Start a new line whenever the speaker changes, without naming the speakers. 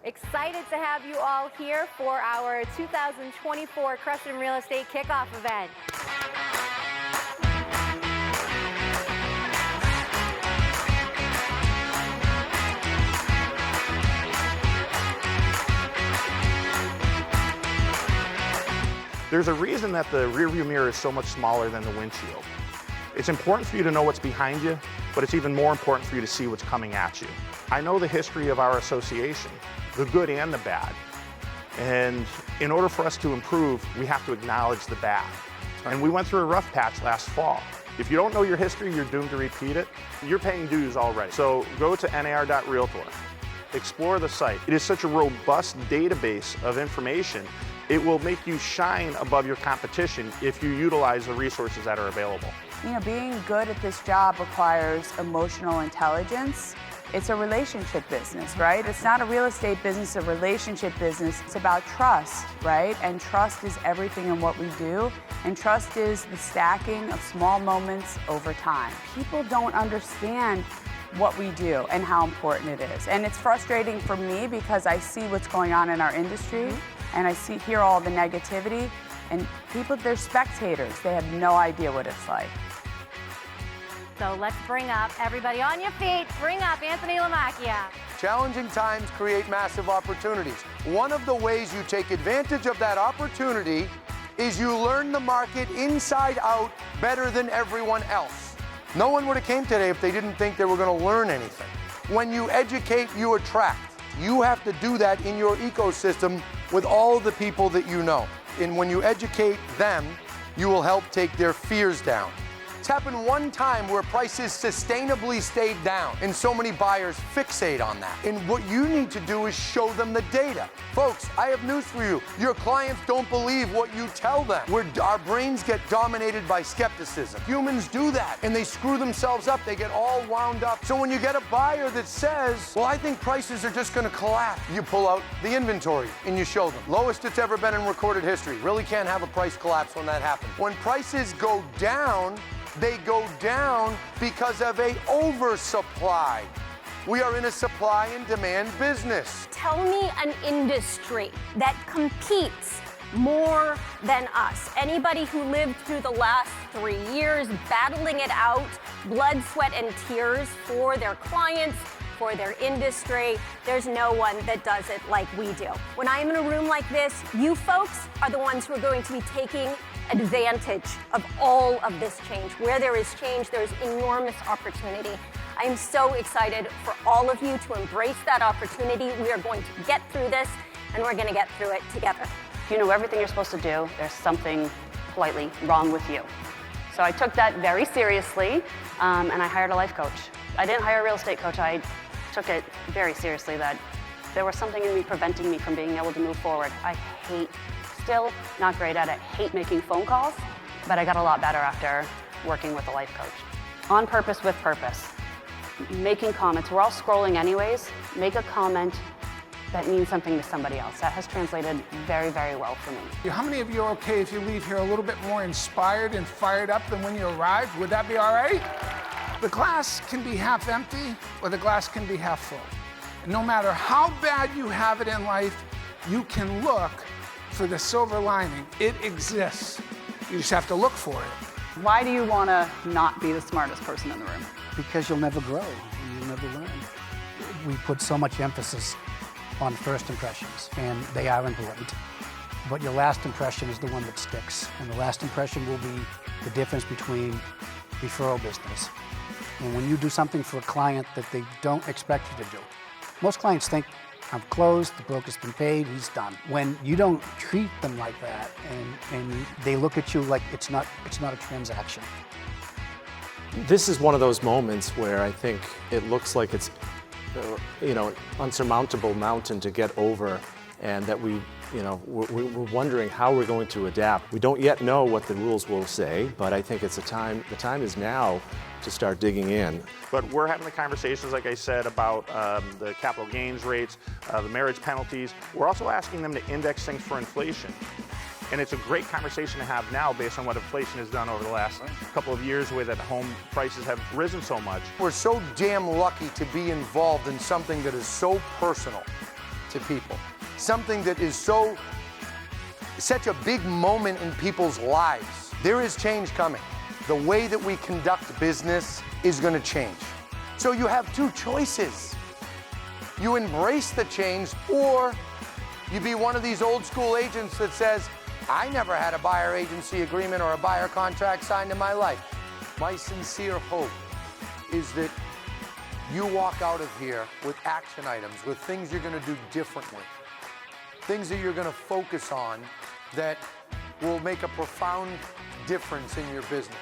Excited to have you all here for our 2024 Crushing Real Estate Kickoff event.
There's a reason that the rearview mirror is so much smaller than the windshield. It's important for you to know what's behind you, but it's even more important for you to see what's coming at you. I know the history of our association, the good and the bad. And in order for us to improve, we have to acknowledge the bad. And we went through a rough patch last fall. If you don't know your history, you're doomed to repeat it. You're paying dues already. So go to nar.realtor, explore the site. It is such a robust database of information. It will make you shine above your competition if you utilize the resources that are available.
You know, being good at this job requires emotional intelligence. It's a relationship business, right? It's not a real estate business, it's a relationship business. It's about trust, right? And trust is everything in what we do. And trust is the stacking of small moments over time. People don't understand what we do and how important it is. And it's frustrating for me because I see what's going on in our industry and I hear all the negativity, and people, they're spectators. They have no idea what it's like.
So let's bring up, everybody on your feet, bring up Anthony Lamacchia.
Challenging times create massive opportunities. One of the ways you take advantage of that opportunity is you learn the market inside out better than everyone else. No one would have came today if they didn't think they were going to learn anything. When you educate, you attract. You have to do that in your ecosystem with all of the people that you know. And when you educate them, you will help take their fears down. It's happened one time where prices sustainably stayed down, and so many buyers fixate on that. And what you need to do is show them the data. Folks, I have news for you. Your clients don't believe what you tell them. Our brains get dominated by skepticism. Humans do that, and they screw themselves up. They get all wound up. So when you get a buyer that says, well, I think prices are just going to collapse, you pull out the inventory and you show them. Lowest it's ever been in recorded history. Really can't have a price collapse when that happens. When prices go down, they go down because of an oversupply. We are in a supply and demand business.
Tell me an industry that competes more than us. Anybody who lived through the last 3 years battling it out, blood, sweat, and tears for their clients, for their industry, there's no one that does it like we do. When I'm in a room like this, you folks are the ones who are going to be taking advantage of all of this change. Where there is change, there's enormous opportunity. I am so excited for all of you to embrace that opportunity. We are going to get through this, and we're going to get through it together.
If you know everything you're supposed to do, there's something politely wrong with you. So I took that very seriously, and I hired a life coach. I didn't hire a real estate coach. I took it very seriously that there was something in me preventing me from being able to move forward. Still not great at it, hate making phone calls, but I got a lot better after working with a life coach. On purpose, with purpose. Making comments, we're all scrolling anyways. Make a comment that means something to somebody else. That has translated very, very well for me.
How many of you are okay if you leave here a little bit more inspired and fired up than when you arrived? Would that be all right? The glass can be half empty or the glass can be half full. And no matter how bad you have it in life, you can look for the silver lining. It exists. You just have to look for it.
Why do you want to not be the smartest person in the room?
Because you'll never grow, you'll never learn. We put so much emphasis on first impressions, and they are important. But your last impression is the one that sticks. And the last impression will be the difference between referral business. And when you do something for a client that they don't expect you to do, most clients think, I've closed, the broker's been paid, he's done. When you don't treat them like that, and they look at you like it's not a transaction.
This is one of those moments where I think it looks like it's, an unsurmountable mountain to get over, and that we're wondering how we're going to adapt. We don't yet know what the rules will say, but I think the time is now to start digging in.
But we're having the conversations, like I said, about the capital gains rates, the marriage penalties. We're also asking them to index things for inflation. And it's a great conversation to have now based on what inflation has done over the last couple of years, where that home prices have risen so much.
We're so damn lucky to be involved in something that is so personal. to people. Something that is such a big moment in people's lives. There is change coming. The way that we conduct business is going to change. So you have two choices. You embrace the change, or you be one of these old school agents that says, I never had a buyer agency agreement or a buyer contract signed in my life. My sincere hope is that you walk out of here with action items, with things you're going to do differently, things that you're going to focus on that will make a profound difference in your business.